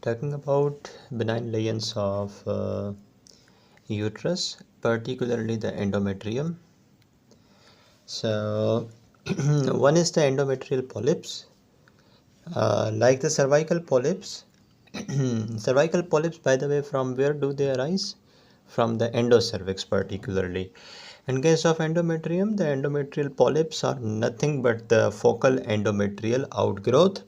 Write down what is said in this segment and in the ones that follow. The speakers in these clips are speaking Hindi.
Talking about benign lesions of uterus, particularly the endometrium. So, one is the endometrial polyps. Like the cervical polyps, cervical polyps, by the way, from where do they arise? From the endocervix, particularly. In case of endometrium, the endometrial polyps are nothing but the focal endometrial outgrowth.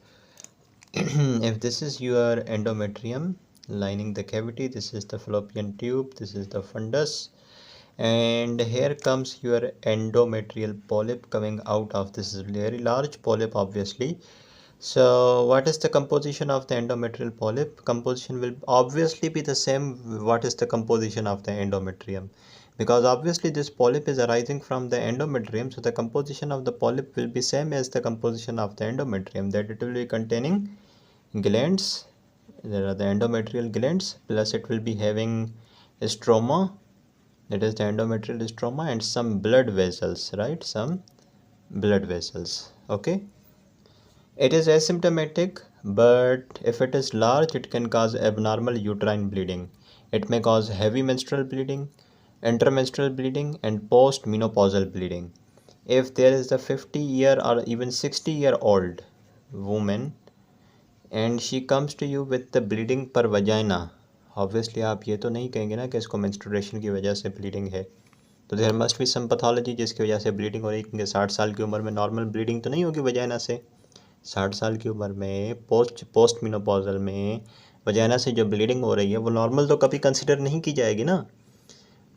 If this is your endometrium lining the cavity, this is the fallopian tube, this is the fundus, and here comes your endometrial polyp coming out of this very large polyp, obviously. So what is the composition of the endometrial polyp? Composition will obviously be the same what is the composition of the endometrium, because obviously this polyp is arising from the endometrium, so the composition of the polyp will be same as the composition of the endometrium, that it will be containing glands. There are the endometrial glands, plus it will be having stroma, that is the endometrial stroma, and some blood vessels, right? Some blood vessels. Okay, it is asymptomatic, but if it is large, it can cause abnormal uterine bleeding. It may cause heavy menstrual bleeding, intermenstrual bleeding, and post-menopausal bleeding. If there is a 50-year or even 60-year-old woman and she comes to you with the bleeding per vagina, obviously आप ये तो नहीं कहेंगे ना कि इसको menstruation की वजह से bleeding है, तो there must be some pathology जिसकी वजह से ब्लीडिंग हो रही है, क्योंकि 60 साल की उम्र में नॉर्मल ब्लीडिंग तो नहीं होगी वजाइना से। 60 साल की उम्र में पोस्ट मेनोपॉजल में वजाइना से जो ब्लीडिंग हो रही है वो नॉर्मल तो कभी कंसिडर नहीं की जाएगी ना।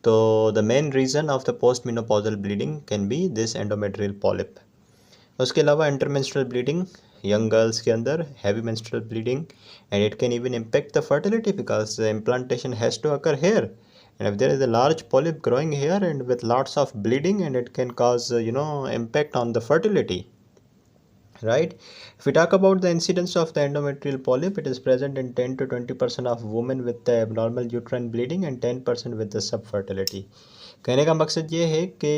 तो the main reason of the post menopausal bleeding can be this endometrial polyp. उसके अलावा इंटरमेंस्ट्रुअल ब्लीडिंग यंग गर्ल्स के अंदर, heavy menstrual bleeding, and it can even impact the fertility because the implantation has to occur here, and if there is a large polyp growing here and with lots of bleeding, and it can cause impact on the fertility, right? If we talk about the incidence of the endometrial polyp, it is present in 10 to 20% of women with the abnormal uterine bleeding and 10% with the subfertility. कहने का मकसद ये है कि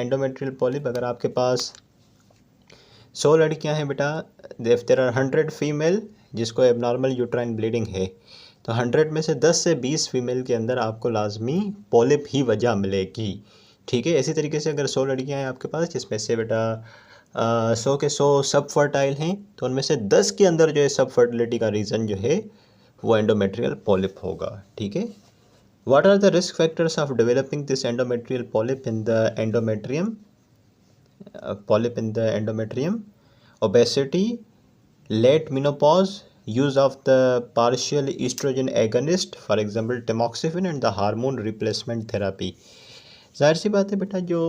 endometrial polyp अगर आपके पास 100 लड़कियां हैं बेटा, if there are 100 फीमेल जिसको एबनॉर्मल यूट्राइन ब्लीडिंग है, तो 100 में से 10 से 20 फीमेल के अंदर आपको लाजमी पॉलिप ही वजह मिलेगी। ठीक है, इसी तरीके से अगर 100 लड़कियां हैं आपके पास जिसमें से बेटा 100 के 100 सब फर्टाइल हैं, तो उनमें से 10 के अंदर जो है सब फर्टिलिटी का रीज़न जो है वो एंडोमेट्रियल पॉलिप होगा। ठीक है, what are the risk factors of developing this endometrial polyp in the endometrium? Polyp in the endometrium: obesity, late menopause, use of the partial estrogen agonist, for example tamoxifen, and the hormone replacement therapy. जाहिर सी बात है बेटा, जो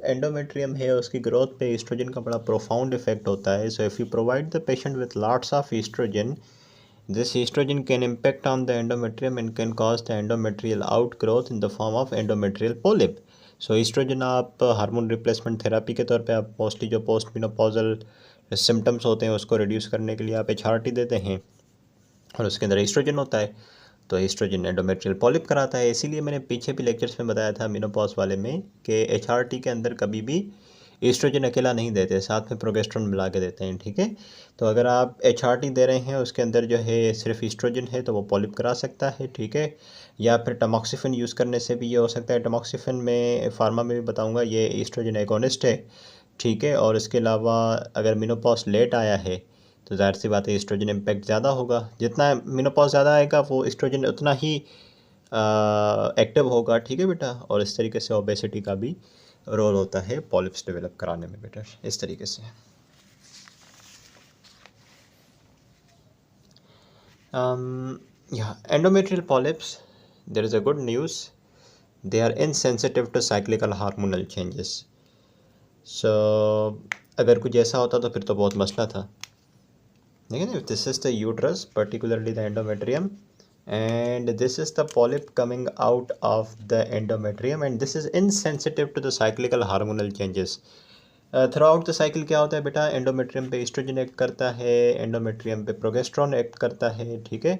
एंडोमेट्रियम है उसकी ग्रोथ पे एस्ट्रोजन का बड़ा प्रोफाउंड इफेक्ट होता है। So if you provide the patient with lots of oestrogen, this estrogen can impact on the endometrium and can cause the endometrial outgrowth in the form of endometrial polyp. So oestrogen आप हार्मोन रिप्लेसमेंट थेरापी के तौर पे आप मोस्टली जो पोस्ट मेनोपॉजल सिम्टम्स होते हैं उसको रिड्यूस करने के लिए आप HRT देते हैं, और उसके अंदर ईस्ट्रोजन होता है, तो ईस्ट्रोजन एंडोमेट्रियल पॉलिप कराता है। इसीलिए मैंने पीछे भी लेक्चर्स में बताया था मेनोपॉज वाले में कि HRT के अंदर कभी भी ईस्ट्रोजन अकेला नहीं देते, साथ में प्रोगेस्ट्रॉन मिला के देते हैं। ठीक है, तो अगर आप HRT दे रहे हैं उसके अंदर जो है सिर्फ ईस्ट्रोजन है तो वो पॉलिप करा सकता है। ठीक है, या फिर टमॉक्सिफिन यूज़ करने से भी ये हो सकता है। टमॉक्सिफिन में फार्मा में भी बताऊंगा, ये ईस्ट्रोजन एगोनिस्ट है। ठीक है, और इसके अलावा अगर मेनोपॉज लेट आया है तो ज़ाहिर सी बात है ईस्ट्रोजन इम्पैक्ट ज़्यादा होगा, जितना मेनोपॉज ज़्यादा आएगा वो ईस्ट्रोजन उतना ही एक्टिव होगा। ठीक है बेटा, और इस तरीके से ओबेसिटी का भी रोल होता है पॉलिप्स डेवलप कराने में बेटा, इस तरीके से। Endometrial polyps, there is a good news, they are insensitive to cyclical hormonal changes. So अगर कुछ ऐसा होता तो फिर तो बहुत मसला था, लेकिन if this is the uterus, particularly the endometrium, and this is the polyp coming out of the endometrium, and this is insensitive to the cyclical hormonal changes. Through out the cycle क्या होता है बेटा, एंडोमेट्रियम पे एस्ट्रोजन एक्ट करता है, एंडोमेट्रियम पे प्रोगेस्ट्रॉन एक्ट करता है। ठीक है,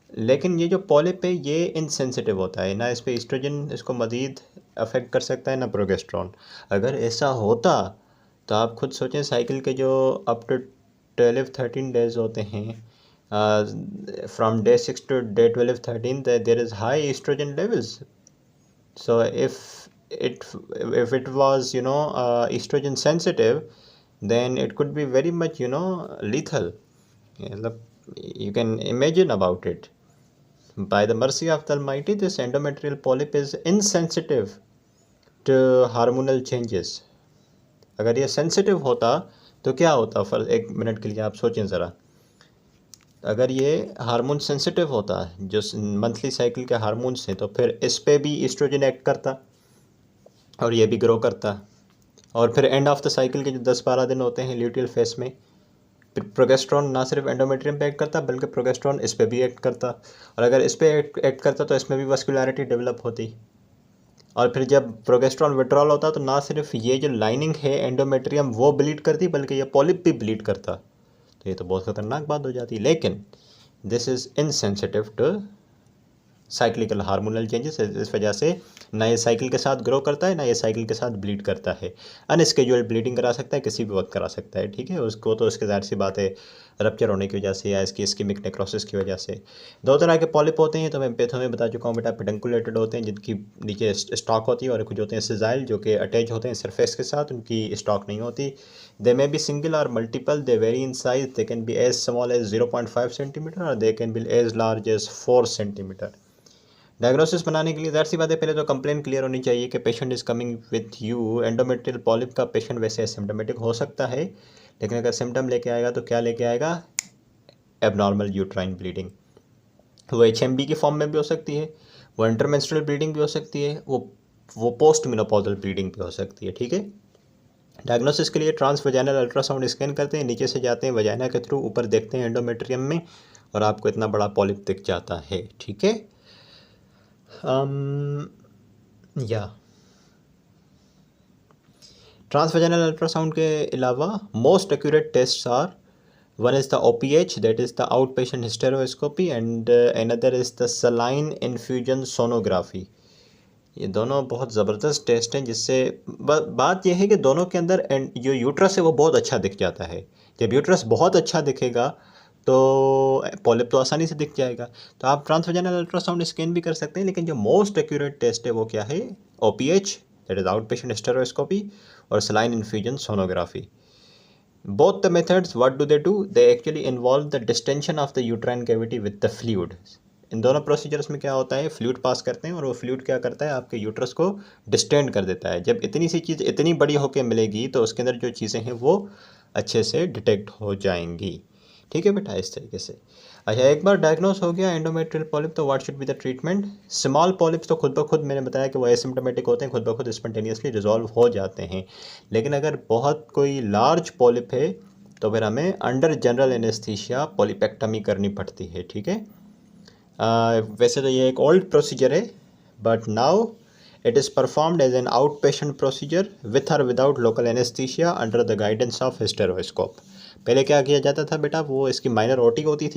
लेकिन ये जो पॉलिप है ये इनसेंसिटिव होता है, ना इस पे एस्ट्रोजन इसको मज़ीद अफेक्ट कर सकता है ना प्रोगेस्ट्रॉन। अगर ऐसा होता तो आप खुद सोचें, साइकिल के जो अप टू 12-13 डेज़ होते हैं from day 6 to day 12 13 there is high estrogen levels. So it if it was estrogen sensitive, then it could be very much lethal. Yeah, look, you can imagine about it. By the mercy of the Almighty, this endometrial polyp is insensitive to hormonal changes. अगर ये सेंसिटिव होता तो क्या होता? फॉर एक मिनट के लिए आप सोचें ज़रा, अगर ये हार्मोन सेंसिटिव होता जो मंथली साइकिल के हार्मोन्स हैं, तो फिर इस पे भी एस्ट्रोजन एक्ट करता और ये भी ग्रो करता, और फिर एंड ऑफ द साइकिल के जो 10-12 दिन होते हैं ल्यूटियल फेस में, प्रोजेस्टेरॉन ना सिर्फ एंडोमेट्रियम पे एक्ट करता बल्कि प्रोजेस्टेरॉन इस पे भी एक्ट करता, और अगर इस पे एक्ट करता तो इसमें भी वस्कुलैरिटी डेवलप होती, और फिर जब प्रोजेस्टेरॉन विड्रॉल होता तो ना सिर्फ ये जो लाइनिंग है एंडोमेट्रियम वो ब्लीड करती बल्कि ये पॉलिप भी ब्लीड करता। तो ये तो बहुत ख़तरनाक बात हो जाती। लेकिन this is insensitive to cyclical hormonal changes, इस वजह से ना ये साइकिल के साथ ग्रो करता है ना ये साइकिल के साथ ब्लीड करता है। अनस्केड्यूल ब्लीडिंग करा सकता है, किसी भी वक्त करा सकता है, ठीक है। उसको तो उसके ज़ाहिर सी बात है रप्चर होने की वजह से या इसकी इस्कीमिक नेक्रोसिस की वजह से। दो तरह के पॉलिप होते हैं, तो मैं तुम्हें बता चुका हूँ बेटा। पेडंकुलेटेड होते हैं जिनकी नीचे स्टॉक होती है, और कुछ होते हैं सिजाइल जो कि अटैच होते हैं सरफेस के साथ, उनकी स्टॉक नहीं होती। दे मे बी सिंगल और multiple, they vary in size, they can be as small as 0.5 centimetre और they can be as large as 4 centimetre. Diagnosis बनाने के लिए ज़ाहिर सी बात है पहले तो कंप्लेन क्लियर होनी चाहिए कि patient is coming with you. Endometrial polyp का पेशेंट वैसे एसिम्टोमेटिक हो सकता है, लेकिन अगर सिम्टम लेके आएगा तो क्या लेके आएगा? Abnormal uterine bleeding. वो HMB की फॉर्म में भी हो सकती है, वो इंटरमेंस्ट्रुअल ब्लीडिंग भी हो सकती है, वो पोस्ट मेनोपॉजल ब्लीडिंग भी हो सकती है, ठीक है। डायग्नोसिस के लिए ट्रांसवजाइनल अल्ट्रासाउंड स्कैन करते हैं, नीचे से जाते हैं वजाइना के थ्रू, ऊपर देखते हैं एंडोमेट्रियम में और आपको इतना बड़ा पॉलिप दिख जाता है, ठीक है। या ट्रांसवजाइनल अल्ट्रासाउंड के अलावा most accurate tests are, one is the OPH, that is the out patient hysteroscopy, and another is the saline infusion sonography. ये दोनों बहुत ज़बरदस्त टेस्ट हैं, जिससे बात यह है कि दोनों के अंदर जो यूट्रस है वो बहुत अच्छा दिख जाता है। जब यूट्रस बहुत अच्छा दिखेगा तो पॉलिप तो आसानी से दिख जाएगा। तो आप ट्रांसवजाइनल अल्ट्रासाउंड स्कैन भी कर सकते हैं, लेकिन जो मोस्ट एक्यूरेट टेस्ट है वो क्या है? OPH, that is out patient hysteroscopy, और saline infusion sonography. Both the methods, what do? They actually involve the distension of the uterine cavity with the fluid. इन दोनों प्रोसीजर्स में क्या होता है? फ्लूइड पास करते हैं और वो फ्लूइड क्या करता है? आपके यूट्रस को डिस्टेंड कर देता है। जब इतनी सी चीज़ इतनी बड़ी होकर मिलेगी तो उसके अंदर जो चीज़ें हैं वो अच्छे से डिटेक्ट हो जाएंगी, ठीक है बेटा, इस तरीके से। अच्छा, एक बार डायग्नोस हो गया एंडोमेट्रियल पॉलिप, तो what should be the treatment? Small polyps तो खुद ब खुद मैंने बताया कि वो एसिम्टोमेटिक होते हैं, खुद ब खुद स्पॉन्टेनियसली रिजॉल्व हो जाते हैं। लेकिन अगर बहुत कोई लार्ज पॉलिप है तो फिर हमें अंडर जनरल एनेस्थीसिया पॉलिपेक्टमी करनी पड़ती है, ठीक है। वैसे तो ये एक ओल्ड प्रोसीजर है, but now it is performed as an out patient procedure with और without local anaesthesia under the guidance of hysteroscope. पहले क्या किया जाता था बेटा? वो इसकी माइनर ओटी होती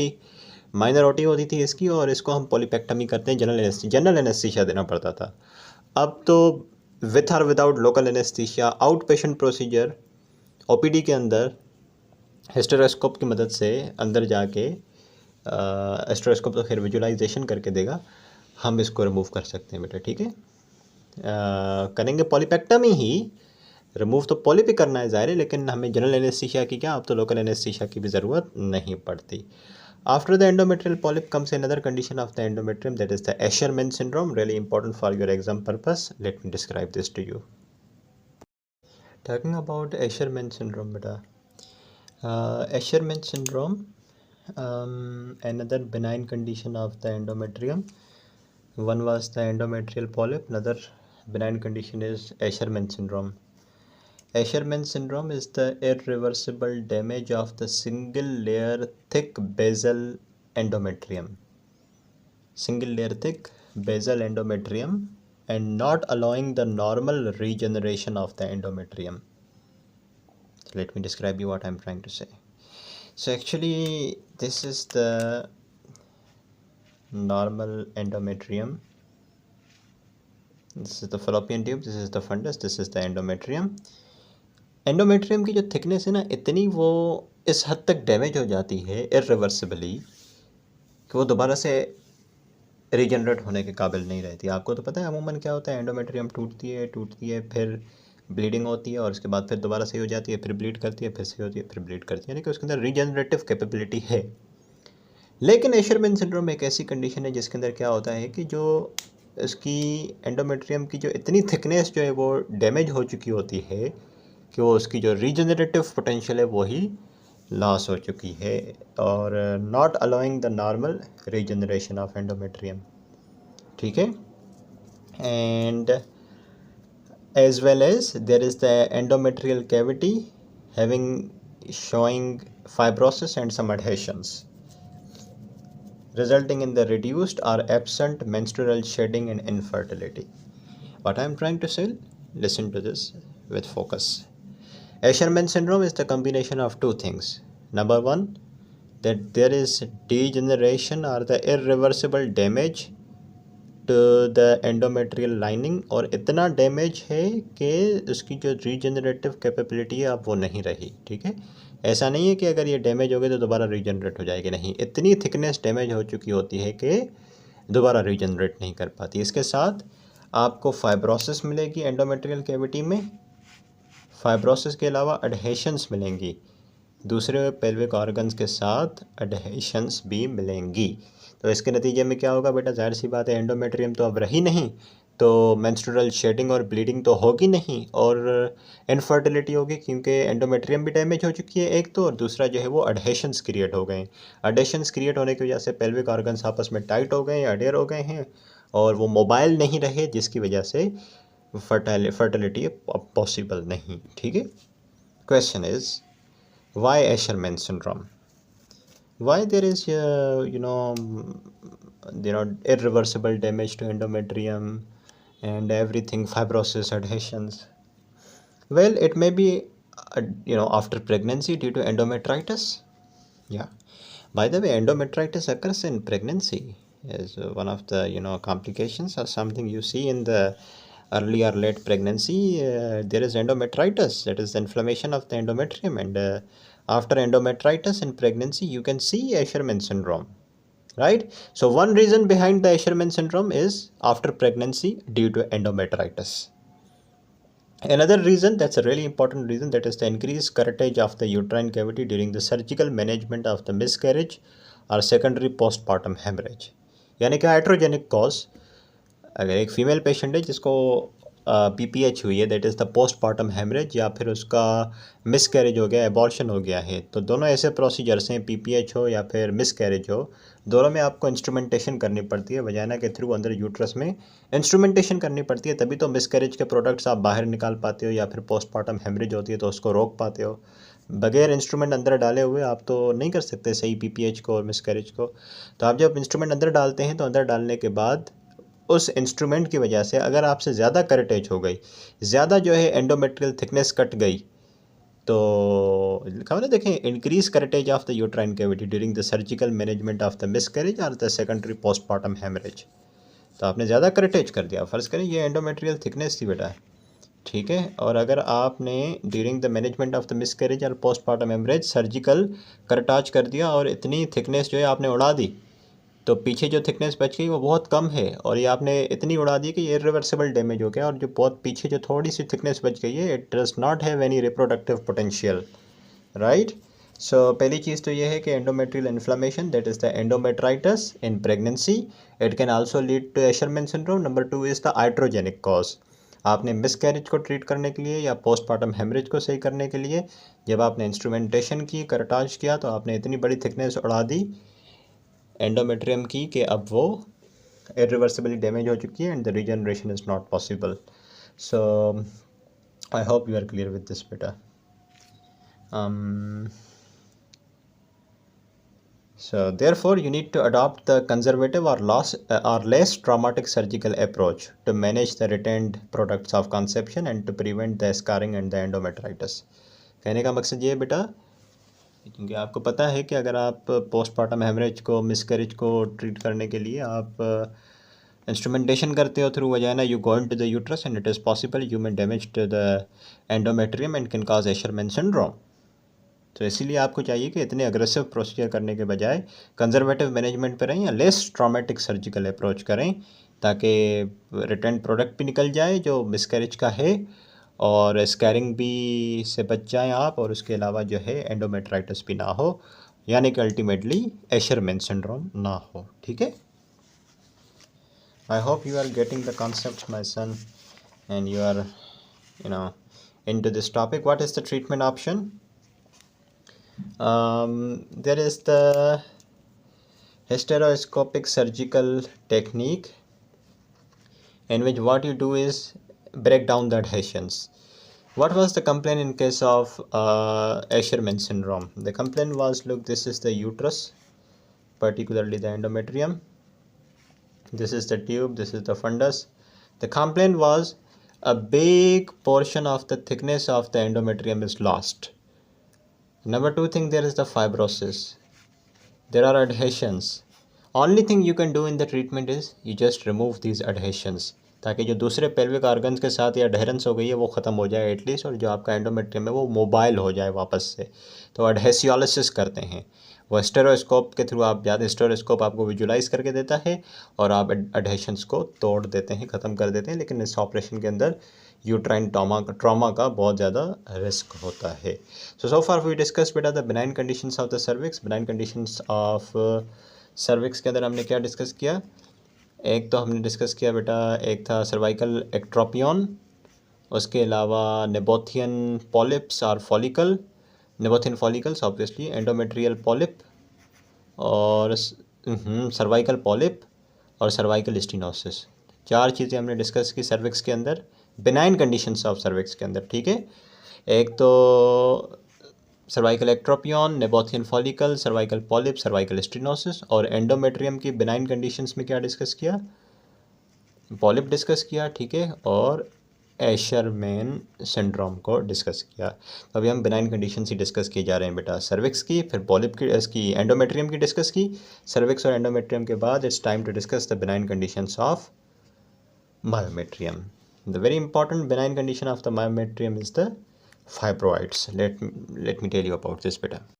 थी इसकी, और इसको हम पॉलीपेक्टमी करते हैं, जनरल एनेस्थीसिया देना पड़ता था। अब तो विथ और without local anaesthesia out patient procedure, OPD के अंदर हिस्टेरोस्कोप की मदद से अंदर जाके, हिस्टेरोस्कोप तो खैर विजुलाइजेशन करके देगा, हम इसको रिमूव कर सकते हैं बेटा, ठीक है। करेंगे पॉलीपेक्टमी ही, रिमूव तो पॉलिप ही करना है ज़ाहिर है, लेकिन हमें जनरल एनेस्थीसिया की क्या, अब तो लोकल एनेस्थीसिया की भी ज़रूरत नहीं पड़ती। After the endometrial polyp comes another condition of the endometrium, that is the Asherman syndrome, really important for your exam purpose. Let me describe this to you. Talking about Asherman syndrome बेटा, Asherman syndrome, another benign condition of the endometrium. One was the endometrial polyp, another benign condition is Asherman syndrome. Asherman syndrome is the irreversible damage of the single layer thick basal endometrium. Single layer thick basal endometrium, and not allowing the normal regeneration of the endometrium. So let me describe you what I am trying to say. So actually this is the normal endometrium. This is the fallopian tube, this is the fundus, this is the endometrium. Endometrium की जो थिकनेस है ना, इतनी वो इस हद तक डैमेज हो जाती है इर्रिवर्सिबली कि वो दोबारा से रीजनरेट होने के काबिल नहीं रहती। आपको तो पता है अमूमन क्या होता है, एंडोमेट्रियम टूटती है, फिर ब्लीडिंग होती है और उसके बाद फिर दोबारा सही हो जाती है, फिर ब्लीड करती है, फिर सही होती है, फिर ब्लीड करती है, यानी कि उसके अंदर रीजनरेटिव कैपेबिलिटी है। लेकिन एशरमैन सिंड्रोम एक ऐसी कंडीशन है जिसके अंदर क्या होता है कि जो इसकी एंडोमेट्रियम की जो इतनी थिकनेस जो है वो डैमेज हो चुकी होती है कि वो उसकी जो रीजनरेटिव पोटेंशियल है वो ही लॉस हो चुकी है, और not allowing the normal regeneration of endometrium. ठीक है, and as well as there is the endometrial cavity having showing fibrosis and some adhesions, resulting in the reduced or absent menstrual shedding and infertility. What I am trying to say, listen to this with focus. Asherman syndrome is the combination of two things. Number one, that there is degeneration or the irreversible damage to the endometrial lining, और इतना डैमेज है कि उसकी जो रीजनरेटिव कैपेबिलिटी है अब वो नहीं रही। ठीक है, ऐसा नहीं है कि अगर ये डैमेज हो गई तो दोबारा रीजनरेट हो जाएगी, नहीं, इतनी थिकनेस डैमेज हो चुकी होती है कि दोबारा रीजनरेट नहीं कर पाती। इसके साथ आपको फाइब्रोसिस मिलेगी एंडोमेट्रियल कैविटी में, फाइब्रोसिस के अलावा एडहेशंस मिलेंगी, दूसरे पेल्विक ऑर्गन्स के साथ एडहेशंस भी मिलेंगी। तो इसके नतीजे में क्या होगा बेटा, जाहिर सी बात है एंडोमेट्रियम तो अब रही नहीं, तो मेंस्ट्रुअल शेडिंग और ब्लीडिंग तो होगी नहीं, और इनफर्टिलिटी होगी क्योंकि एंडोमेट्रियम भी डैमेज हो चुकी है एक तो, और दूसरा जो है वो एडहेशंस क्रिएट हो गए। एडहेशंस क्रिएट होने की वजह से पेल्विक ऑर्गन्स आपस में टाइट हो गए, अडेयर हो गए हैं, और वो मोबाइल नहीं रहे, जिसकी वजह से फर्टिलिटी पॉसिबल नहीं। ठीक है, question is why Asherman syndrome? Why there is irreversible damage to endometrium and everything, fibrosis, adhesions? Well, it may be after pregnancy due to endometritis. Yeah, by the way, endometritis occurs in pregnancy as one of the complications or something you see in the early or late pregnancy. There is endometritis, that is the inflammation of the endometrium, and after endometritis in pregnancy you can see Asherman syndrome, right? So one reason behind the Asherman syndrome is after pregnancy due to endometritis. Another reason, that's a really important reason, that is the increased curettage of the uterine cavity during the surgical management of the miscarriage or secondary postpartum hemorrhage. यानी कि हाइड्रोजेनिक कॉज, अगर एक फीमेल पेशेंट है जिसको PPH हुई है, that is the postpartum haemorrhage, या फिर उसका मिसकैरेज हो गया, एबॉर्शन हो गया है, तो दोनों ऐसे प्रोसीजर्स हैं, PPH हो या फिर मिसकैरेज हो, दोनों में आपको इंस्ट्रूमेंटेशन करनी पड़ती है वजाइना के थ्रू, अंदर यूट्रस में इंस्ट्रूमेंटेशन करनी पड़ती है, तभी तो मिसकैरेज के प्रोडक्ट्स आप बाहर निकाल पाते हो, या फिर पोस्टपार्टम हेमरेज होती है तो उसको रोक पाते हो। बगैर इंस्ट्रूमेंट अंदर डाले हुए आप तो नहीं कर सकते सही PPH को और मिसकैरेज को। तो आप जब इंस्ट्रूमेंट अंदर डालते हैं तो अंदर डालने के बाद उस इंस्ट्रूमेंट की वजह से अगर आपसे ज़्यादा करेटेज हो गई, ज़्यादा जो है एंडोमेट्रियल थिकनेस कट गई, तो लिखा हुआ ना देखें, increase curettage of the uterine cavity during the surgical management of the miscarriage और द सेकेंडरी पोस्टपार्टम हेमरेज, तो आपने ज़्यादा करेटेज कर दिया। फ़र्ज़ करें ये एंडोमेट्रियल थिकनेस थी बेटा, ठीक है, और अगर आपने during the management of the miscarriage और पोस्टपार्टम हेमरेज सर्जिकल करटाच कर दिया और इतनी थिकनेस जो है आपने उड़ा दी, तो पीछे जो थिकनेस बच गई वो बहुत कम है, और ये आपने इतनी उड़ा दी कि ये इरिवर्सिबल डैमेज हो गया, और जो बहुत पीछे जो थोड़ी सी थिकनेस बच गई है, it does not have any reproductive potential, right. So पहली चीज़ तो ये है कि endometrial inflammation, that is the endometritis in pregnancy, it can also lead to Asherman syndrome. Number 2 is the iatrogenic cause. आपने मिसकैरेज को ट्रीट करने के लिए या पोस्टपार्टम हेमरेज को सही करने के लिए जब आपने इंस्ट्रूमेंटेशन की, करटाज किया, तो आपने इतनी बड़ी थिकनेस उड़ा दी एंडोमेट्रियम की कि अब वो इरिवर्सिबली डैमेज हो चुकी है, and the regeneration is not possible. So I hope you are clear with this बेटा। So therefore you need to adopt the conservative or less traumatic surgical approach to manage the retained products of conception and to prevent the scarring and the endometritis. कहने का मकसद ये है बेटा, क्योंकि आपको पता है कि अगर आप पोस्टपार्टम हेमरेज को, मिसकैरेज को ट्रीट करने के लिए आप इंस्ट्रूमेंटेशन करते हो through vagina, you go into the uterus and it is possible you may damage to the endometrium and can cause Asherman syndrome. तो इसीलिए आपको चाहिए कि इतने अग्रेसिव प्रोसीजर करने के बजाय कंजर्वेटिव मैनेजमेंट पे रहें या लेस ट्रॉमेटिक सर्जिकल अप्रोच करें, ताकि रिटर्न प्रोडक्ट भी निकल जाए जो मिसकैरेज का है, और स्कैरिंग भी से बच जाएं आप, और उसके अलावा जो है एंडोमेट्राइटिस भी ना हो, यानी कि अल्टीमेटली एशरमैन सिंड्रोम ना हो। ठीक है, I hope you are getting the concept my son and you are into this topic. What is the treatment option? There is the hysteroscopic surgical technique, in which what you do is break down the adhesions. What was the complaint in case of Asherman syndrome? The complaint was, look, this is the uterus, particularly the endometrium. This is the tube, this is the fundus. The complaint was a big portion of the thickness of the endometrium is lost. Number two thing, there is the fibrosis. There are adhesions. Only thing you can do in the treatment is you just remove these adhesions, ताकि जो दूसरे पेल्विक ऑर्गन्स के साथ ये अडहेरेंस हो गई है वो ख़त्म हो जाए एटलीस्ट, और जो आपका एंडोमेट्रियम है वो मोबाइल हो जाए वापस से। तो अडहेसियोलिसिस करते हैं वो स्टेरोस्कोप के थ्रू। आप ज़्यादा स्टेरोस्कोप आपको विजुलाइज करके देता है और आप अडहेशंस को तोड़ देते हैं, ख़त्म कर देते हैं। लेकिन इस ऑपरेशन के अंदर यूट्राइन ट्रॉमा का बहुत ज़्यादा रिस्क होता है। सो फार वी डिस्कस बेटा the benign conditions of the cervix. Benign conditions of cervix के अंदर हमने क्या डिस्कस किया? एक तो हमने डिस्कस किया बेटा, एक था सर्वाइकल एक्ट्रोपियन, उसके अलावा नेबोथियन पॉलिप्स और follicle, nabothian follicles obviously, endometrial polyp और सर्वाइकल पॉलिप और सर्वाइकल स्टीनोसिस। चार चीज़ें हमने डिस्कस की सर्विक्स के अंदर, बिनाइन कंडीशंस ऑफ सर्विक्स के अंदर। ठीक है, एक तो cervical ectropion, nabothian follicle, cervical polyp, cervical stenosis, और एंडोमेट्रियम की बिनाइन कंडीशंस में क्या डिस्कस किया? पॉलिप डिस्कस किया। ठीक है, और एशरमैन सिंड्रोम को डिस्कस किया। तो अभी हम बिनाइन कंडीशंस ही डिस्कस किए जा रहे हैं बेटा, सर्विक्स की, फिर पॉलिप की, इसकी एंडोमेट्रियम की डिस्कस की। सर्विक्स और एंडोमेट्रियम के बाद it's time to discuss the benign conditions of myometrium. The very important benign condition of the myometrium is the fibroids. Let me tell you about this better.